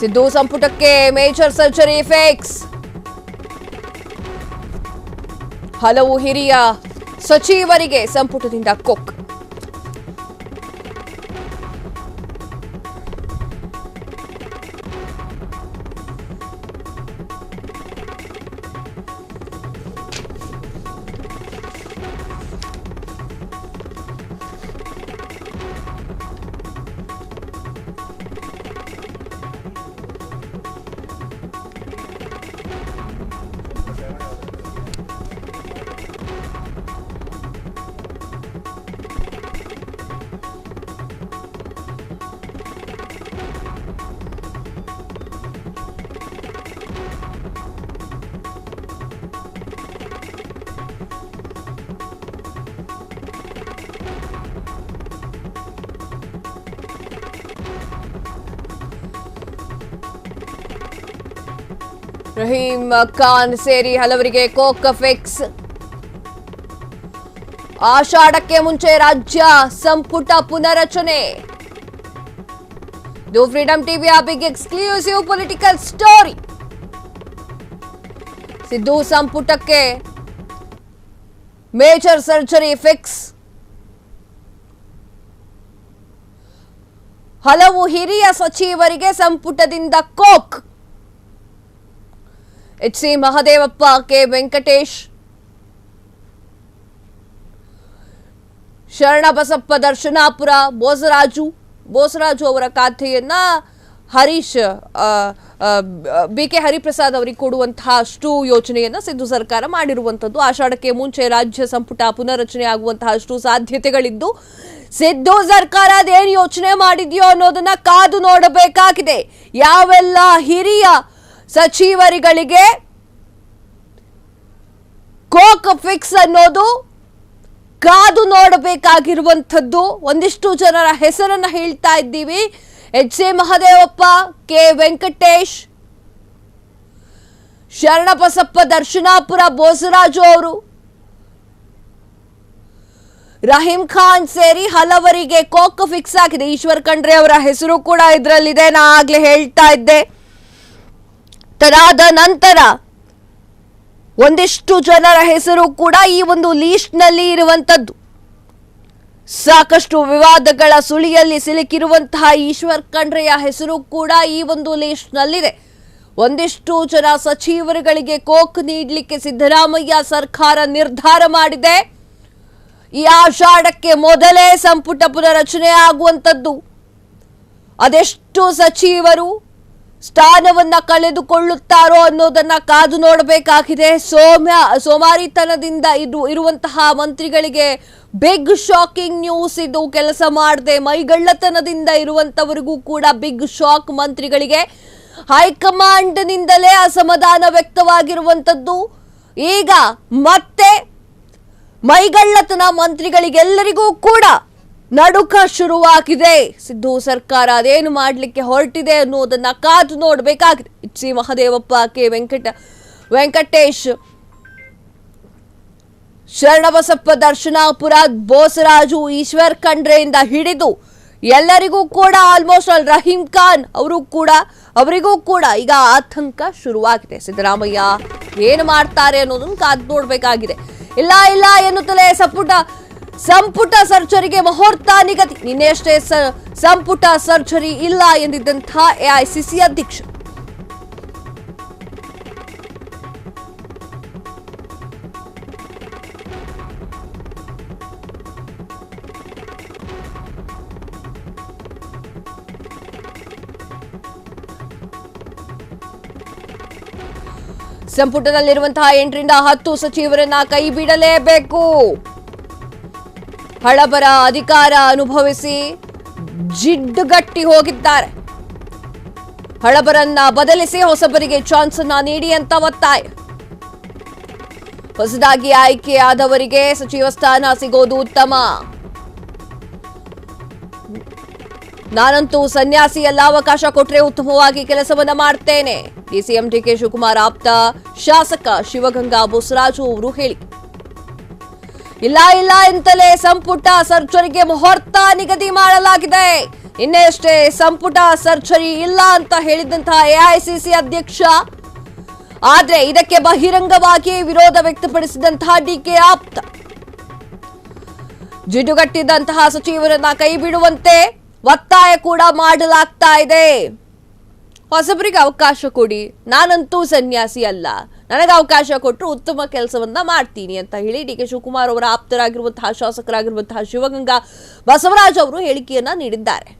ಸಿದ್ದು ಸಂಪುಟಕ್ಕೆ major surgery fix. ಹಲವು ಹಿರಿಯ ಸಚಿವರಿಗೆ ಸಂಪುಟದಿಂದ ಕೊಕ್. ರಹೀಂ ಖಾನ್ ಸೇರಿ ಹಲವರಿಗೆ ಕೋಕ್ ಫಿಕ್ಸ್. ಆಷಾಢಕ್ಕೆ ಮುಂಚೆ ರಾಜ್ಯ ಸಂಪುಟ ಪುನರಚನೆ. ಇದು ಫ್ರೀಡಂ ಟಿವಿಯ big exclusive political story. Siddu ಸಂಪುಟಕ್ಕೆ ಮೇಜರ್ ಸರ್ಜರಿ ಫಿಕ್ಸ್. ಹಲವು ಹಿರಿಯ ಸಚಿವರಿಗೆ ಸಂಪುಟದಿಂದ ಕೋಕ್. ಎಚ್.ಸಿ. ಮಹದೇವಪ್ಪ, ಕೆ. ವೆಂಕಟೇಶ್, ಶರಣಬಸಪ್ಪ ದರ್ಶನಾಪುರ, ಬೋಸರಾಜು ಅವರ ಖಾತೆಯನ್ನ ಹರೀಶ್ ಬಿ.ಕೆ. ಹರಿಪ್ರಸಾದ್ ಅವರಿಗೆ ಕೊಡುವಂತಹ ಅಷ್ಟು ಯೋಜನೆಯನ್ನ ಸಿದ್ದು ಸರ್ಕಾರ ಮಾಡಿರುವಂತದ್ದು. ಆಷಾಢಕ್ಕೆ ಮುಂಚೆ ರಾಜ್ಯ ಸಂಪುಟ ಪುನರಚನೆ ಆಗುವಂತಹ ಅಷ್ಟು ಸಾಧ್ಯತೆಗಳಿದ್ದು ಸಿದ್ದು ಸರ್ಕಾರ ಅದೇನು ಯೋಚನೆ ಮಾಡಿದೆಯೋ ಅನ್ನೋದನ್ನ ಕಾದು ನೋಡಬೇಕಾಗಿದೆ. ಯಾವೆಲ್ಲ ಹಿರಿಯ ಸಚಿವರುಗಳಿಗೆ ಕೋಕ್ ಫಿಕ್ಸ್ ಅನ್ನೋದು ಕಾದು ನೋಡಬೇಕಾಗಿರುವಂಥದ್ದು. ಒಂದಿಷ್ಟು ಜನರ ಹೆಸರನ್ನ ಹೇಳ್ತಾ ಇದ್ದೀವಿ. ಎಚ್.ಸಿ. ಮಹದೇವಪ್ಪ, ಕೆ. ವೆಂಕಟೇಶ್, ಶರಣಬಸಪ್ಪ ದರ್ಶನಾಪುರ, ಬೋಸರಾಜು ಅವರು, ರಹೀಂ ಖಾನ್ ಸೇರಿ ಹಲವರಿಗೆ ಕೋಕ್ ಫಿಕ್ಸ್ ಆಗಿದೆ. ಈಶ್ವರ್ ಖಂಡ್ರೆ ಅವರ ಹೆಸರು ಕೂಡ ಇದರಲ್ಲಿದೆ. ನಾ ಆಗ್ಲೇ ಹೇಳ್ತಾ ಇದ್ದೆ. ತದಾದ ನಂತರ ಒಂದಿಷ್ಟು ಜನರ ಹೆಸರು ಕೂಡ ಈ ಒಂದು ಲೀಸ್ಟ್ ನಲ್ಲಿ ಇರುವಂತದ್ದು. ಸಾಕಷ್ಟು ವಿವಾದಗಳ ಸುಳಿಯಲ್ಲಿ ಸಿಲುಕಿರುವಂತಹ ಈಶ್ವರ್ ಖಂಡ್ರೆಯ ಹೆಸರು ಕೂಡ ಈ ಒಂದು ಲೀಸ್ಟ್ ನಲ್ಲಿದೆ. ಒಂದಿಷ್ಟು ಜನ ಸಚಿವರುಗಳಿಗೆ ಕೋಕ್ ನೀಡಲಿಕ್ಕೆ ಸಿದ್ದರಾಮಯ್ಯ ಸರ್ಕಾರ ನಿರ್ಧಾರ ಮಾಡಿದೆ. ಈ ಆಷಾಢಕ್ಕೆ ಮೊದಲೇ ಸಂಪುಟ ಪುನರಚನೆ ಆಗುವಂತದ್ದು. ಅದೆಷ್ಟು ಸಚಿವರು ಸ್ಥಾನವನ್ನ ಕಳೆದುಕೊಳ್ಳುತ್ತಾರೋ ಅನ್ನೋದನ್ನ ಕಾದು ನೋಡಬೇಕಾಗಿದೆ. ಸೋಮಾರಿತನದಿಂದ ಇರುವಂತಹ ಮಂತ್ರಿಗಳಿಗೆ ಬಿಗ್ ಶಾಕಿಂಗ್ ನ್ಯೂಸ್. ಇದು ಕೆಲಸ ಮಾಡದೆ ಮೈಗಳ್ಳತನದಿಂದ ಇರುವಂತವರಿಗೂ ಕೂಡ ಬಿಗ್ ಶಾಕ್. ಮಂತ್ರಿಗಳಿಗೆ ಹೈಕಮಾಂಡ್ ನಿಂದಲೇ ಅಸಮಾಧಾನ ವ್ಯಕ್ತವಾಗಿರುವಂತದ್ದು. ಈಗ ಮತ್ತೆ ಮೈಗಳ್ಳತನ ಮಂತ್ರಿಗಳಿಗೆಲ್ಲರಿಗೂ ಕೂಡ ನಡುಕ ಶುರುವಾಗಿದೆ. ಸಿದ್ದು ಸರ್ಕಾರ ಅದೇನು ಮಾಡಲಿಕ್ಕೆ ಹೊರಟಿದೆ ಅನ್ನೋದನ್ನ ಕಾದು ನೋಡಬೇಕಾಗಿದೆ. ಎಚ್.ಸಿ. ಮಹದೇವಪ್ಪ, ಕೆ. ವೆಂಕಟೇಶ್, ಶರಣಬಸಪ್ಪ ದರ್ಶನಾಪುರ, ಬೋಸರಾಜು, ಈಶ್ವರ್ ಖಂಡ್ರೆಯಿಂದ ಹಿಡಿದು ಎಲ್ಲರಿಗೂ ಕೂಡ ಆಲ್ಮೋಸ್ಟ್ ಆಲ್ ರಹೀಂ ಖಾನ್ ಅವರಿಗೂ ಕೂಡ ಈಗ ಆತಂಕ ಶುರುವಾಗಿದೆ. ಸಿದ್ದರಾಮಯ್ಯ ಏನು ಮಾಡ್ತಾರೆ ಅನ್ನೋದನ್ನು ಕಾದು ನೋಡಬೇಕಾಗಿದೆ. ಇಲ್ಲ ಎನ್ನುತ್ತಲೇ ಸಂಪುಟ ಸರ್ಜರಿಗೆ ಮುಹೂರ್ತ ನಿಗದಿ. ನಿನ್ನೆಯಷ್ಟೇ ಸಂಪುಟ ಸರ್ಜರಿ ಇಲ್ಲ ಎಂದಿದ್ದಂತಹ ಎಐಸಿಸಿ ಅಧ್ಯಕ್ಷ. ಸಂಪುಟದಲ್ಲಿರುವಂತಹ 8 ರಿಂದ 10 ಸಚಿವರನ್ನ ಕೈ ಬಿಡಲೇಬೇಕು. ಹಳಬರ ಅಧಿಕಾರ ಅನುಭವಿಸಿ ಜಿಡ್ಡುಗಟ್ಟಿ ಹೋಗಿದ್ದಾರೆ. ಹಳಬರನ್ನ ಬದಲಿಸಿ ಹೊಸಬರಿಗೆ ಚಾನ್ಸ್ ಅನ್ನ ನೀಡಿ ಅಂತ ಒತ್ತಾಯ. ಹೊಸದಾಗಿ ಆಯ್ಕೆಯಾದವರಿಗೆ ಸಚಿವ ಸ್ಥಾನ ಸಿಗೋದು ಉತ್ತಮ. ನಾನಂತೂ ಸನ್ಯಾಸಿಯಲ್ಲ, ಅವಕಾಶ ಕೊಟ್ಟರೆ ಉತ್ತಮವಾಗಿ ಕೆಲಸವನ್ನ ಮಾಡ್ತೇನೆ. ಡಿಸಿಎಂ ಡಿಕೆ ಶಿವಕುಮಾರ್ ಆಪ್ತ ಶಾಸಕ ಶಿವಗಂಗಾ ಬೋಸರಾಜು ಅವರು ಹೇಳಿ. ಇಲ್ಲ ಎಂತಲೇ ಸಂಪುಟ ಸರ್ಜರಿಗೆ ಮುಹೂರ್ತ ನಿಗದಿ ಮಾಡಲಾಗಿದೆ. ಇನ್ನಷ್ಟೇ ಸಂಪುಟ ಸರ್ಜರಿ ಇಲ್ಲ ಅಂತ ಹೇಳಿದಂತಹ ಎಐಸಿಸಿ ಅಧ್ಯಕ್ಷ, ಆದ್ರೆ ಇದಕ್ಕೆ ಬಹಿರಂಗವಾಗಿ ವಿರೋಧ ವ್ಯಕ್ತಪಡಿಸಿದಂತಹ ಡಿಕೆ ಆಪ್ತ ಜಿಡ್ಡುಗಟ್ಟಿದ್ದಂತಹ ಸಚಿವರನ್ನ ಕೈ ಬಿಡುವಂತೆ ಒತ್ತಾಯ ಕೂಡ ಮಾಡಲಾಗ್ತಾ ಇದೆ. ಹೊಸಬರಿಗೆ ಅವಕಾಶ ಕೊಡಿ, ನಾನಂತೂ ಸನ್ಯಾಸಿ ಅಲ್ಲ, ನನಗೆ ಅವಕಾಶ ಕೊಟ್ಟರು ಉತ್ತಮ ಕೆಲಸವನ್ನ ಮಾಡ್ತೀನಿ ಅಂತ ಹೇಳಿ ಡಿಕೆ ಶಿವಕುಮಾರ್ ಅವರ ಆಪ್ತರಾಗಿರುವಂತಹ ಶಾಸಕರಾಗಿರುವಂತಹ ಶಿವಗಂಗಾ ಬಸವರಾಜ್ ಅವರು ಹೇಳಿಕೆಯನ್ನ ನೀಡಿದ್ದಾರೆ.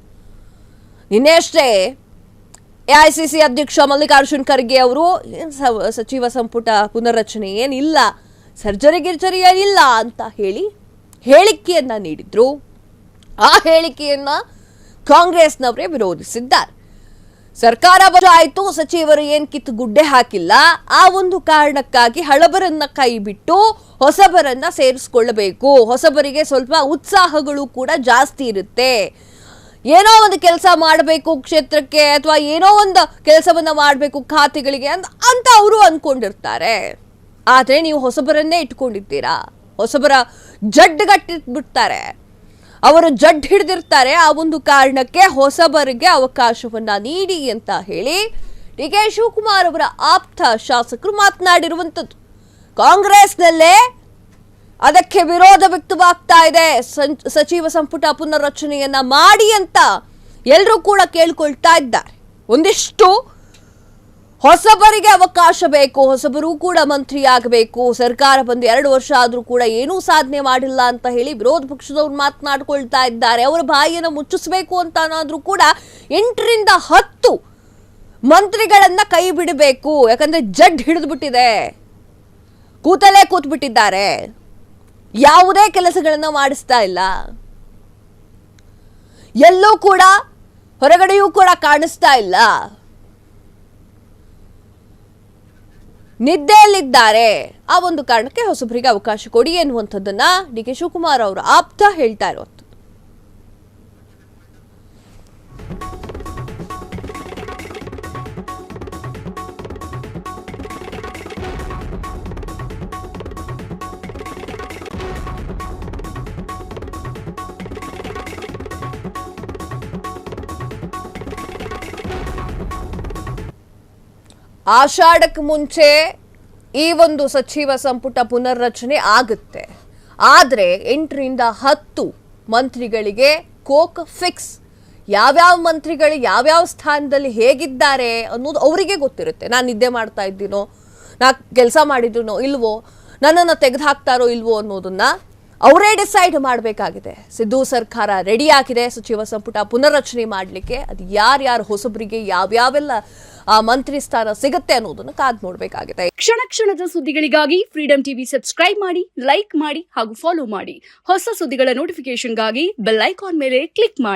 ನಿನ್ನೆಯಷ್ಟೇ ಎಐಸಿಸಿ ಅಧ್ಯಕ್ಷ ಮಲ್ಲಿಕಾರ್ಜುನ್ ಖರ್ಗೆ ಅವರು ಸಚಿವ ಸಂಪುಟ ಪುನರ್ರಚನೆ ಏನಿಲ್ಲ, ಸರ್ಜರಿ ಗಿರ್ಜರಿ ಏನಿಲ್ಲ ಅಂತ ಹೇಳಿ ಹೇಳಿಕೆಯನ್ನ ನೀಡಿದ್ರು. ಆ ಹೇಳಿಕೆಯನ್ನ ಕಾಂಗ್ರೆಸ್ನವರೇ ವಿರೋಧಿಸಿದ್ದಾರೆ. ಸರ್ಕಾರ ಬದಲಾಯಿತು, ಸಚಿವರು ಏನ್ ಕಿತ್ತು ಗುಡ್ಡೆ ಹಾಕಿಲ್ಲ, ಆ ಒಂದು ಕಾರಣಕ್ಕಾಗಿ ಹಳಬರನ್ನ ಕೈ ಬಿಟ್ಟು ಹೊಸಬರನ್ನ ಸೇರಿಸಿಕೊಳ್ಳಬೇಕು, ಹೊಸಬರಿಗೆ ಸ್ವಲ್ಪ ಉತ್ಸಾಹಗಳು ಕೂಡ ಜಾಸ್ತಿ ಇರುತ್ತೆ, ಏನೋ ಒಂದು ಕೆಲಸ ಮಾಡಬೇಕು ಕ್ಷೇತ್ರಕ್ಕೆ ಅಥವಾ ಏನೋ ಒಂದು ಕೆಲಸವನ್ನ ಮಾಡಬೇಕು ಖಾತೆಗಳಿಗೆ ಅಂತ ಅವರು ಅನ್ಕೊಂಡಿರ್ತಾರೆ. ಆದ್ರೆ ನೀವು ಹೊಸಬರನ್ನೇ ಇಟ್ಕೊಂಡಿದ್ದೀರಾ, ಹೊಸಬರ ಜಡ್ಡುಗಟ್ಟಿ ಬಿಡ್ತಾರೆ, ಅವರು ಜಡ್ ಹಿಡಿದಿರ್ತಾರೆ. ಆ ಒಂದು ಕಾರಣಕ್ಕೆ ಹೊಸಬರಿಗೆ ಅವಕಾಶವನ್ನ ನೀಡಿ ಅಂತ ಹೇಳಿ ಡಿಕೆ ಶಿವಕುಮಾರ್ ಅವರ ಆಪ್ತ ಶಾಸಕರು ಮಾತನಾಡಿರುವಂಥದ್ದು. ಕಾಂಗ್ರೆಸ್ನಲ್ಲೇ ಅದಕ್ಕೆ ವಿರೋಧ ವ್ಯಕ್ತವಾಗ್ತಾ ಇದೆ. ಸಚಿವ ಸಂಪುಟ ಪುನರ್ರಚನೆಯನ್ನ ಮಾಡಿ ಅಂತ ಎಲ್ಲರೂ ಕೂಡ ಕೇಳ್ಕೊಳ್ತಾ ಇದ್ದಾರೆ. ಒಂದಿಷ್ಟು ಹೊಸಬರಿಗೆ ಅವಕಾಶ ಬೇಕು, ಹೊಸಬರು ಕೂಡ ಮಂತ್ರಿ ಆಗಬೇಕು, ಸರ್ಕಾರ ಬಂದು 2 ವರ್ಷ ಆದ್ರೂ ಕೂಡ ಏನೂ ಸಾಧನೆ ಮಾಡಿಲ್ಲ ಅಂತ ಹೇಳಿ ವಿರೋಧ ಪಕ್ಷದವ್ರು ಮಾತನಾಡ್ಕೊಳ್ತಾ ಇದ್ದಾರೆ. ಅವರ ಬಾಯಿಯನ್ನು ಮುಚ್ಚಿಸಬೇಕು ಅಂತ ಅನ್ನಾದ್ರೂ ಕೂಡ 8 ರಿಂದ 10 ಮಂತ್ರಿಗಳನ್ನ ಕೈ ಬಿಡಬೇಕು. ಯಾಕಂದ್ರೆ ಜಡ್ ಹಿಡಿದು ಬಿಟ್ಟಿದೆ, ಕೂತಲೇ ಕೂತ್ಬಿಟ್ಟಿದ್ದಾರೆ, ಯಾವುದೇ ಕೆಲಸಗಳನ್ನ ಮಾಡಿಸ್ತಾ ಇಲ್ಲ, ಎಲ್ಲೂ ಕೂಡ ಹೊರಗಡೆಯೂ ಕೂಡ ಕಾಣಿಸ್ತಾ ಇಲ್ಲ, ನಿದ್ದೆಯಲ್ಲಿದ್ದಾರೆ. ಆ ಒಂದು ಕಾರಣಕ್ಕೆ ಹೊಸಬರಿಗೆ ಅವಕಾಶ ಕೊಡಿ ಎನ್ನುವಂಥದ್ದನ್ನ ಡಿಕೆ ಶಿವಕುಮಾರ್ ಅವರು ಆಪ್ತ ಹೇಳ್ತಾ ಇರುವಂಥದ್ದು. ಆಷಾಢಕ್ಕೆ ಮುಂಚೆ ಈ ಒಂದು ಸಚಿವ ಸಂಪುಟ ಪುನರ್ರಚನೆ ಆಗುತ್ತೆ. ಆದರೆ 8 ರಿಂದ 10 ಮಂತ್ರಿಗಳಿಗೆ ಕೋಕ್ ಫಿಕ್ಸ್. ಯಾವ್ಯಾವ ಮಂತ್ರಿಗಳು ಯಾವ್ಯಾವ ಸ್ಥಾನದಲ್ಲಿ ಹೇಗಿದ್ದಾರೆ ಅನ್ನೋದು ಅವರಿಗೆ ಗೊತ್ತಿರುತ್ತೆ. ನಾನು ನಿದ್ದೆ ಮಾಡ್ತಾ ಇದ್ದೀನೋ, ನಾ ಕೆಲಸ ಮಾಡಿದ್ದೀನೋ ಇಲ್ವೋ, ನನ್ನನ್ನು ತೆಗೆದುಹಾಕ್ತಾರೋ ಇಲ್ವೋ ಅನ್ನೋದನ್ನ ಅವರೇ ಡಿಸೈಡ್ ಮಾಡಬೇಕಾಗಿದೆ. ಸಿದ್ದು ಸರ್ಕಾರ ರೆಡಿ ಆಗಿದೆ ಸಚಿವ ಸಂಪುಟ ಪುನರ್ರಚನೆ ಮಾಡಲಿಕ್ಕೆ. ಅದು ಯಾರ್ಯಾರು ಹೊಸಬರಿಗೆ ಯಾವ್ಯಾವೆಲ್ಲ ಮಂತ್ರಿ ಸ್ಥಾನ ಸಿಗುತ್ತೆ ಅನ್ನೋದನ್ನು ಕಾದ್ ನೋಡಬೇಕಾಗಿದೆ. ಕ್ಷಣ ಕ್ಷಣದ ಸುದ್ದಿಗಳಿಗಾಗಿ ಫ್ರೀಡಂ ಟಿವಿ ಸಬ್ಸ್ಕ್ರೈಬ್ ಮಾಡಿ, ಲೈಕ್ ಮಾಡಿ ಹಾಗೂ ಫಾಲೋ ಮಾಡಿ. ಹೊಸ ಸುದ್ದಿಗಳ ನೋಟಿಫಿಕೇಶನ್ಗಾಗಿ ಬೆಲ್ ಐಕಾನ್ ಮೇಲೆ ಕ್ಲಿಕ್ ಮಾಡಿ.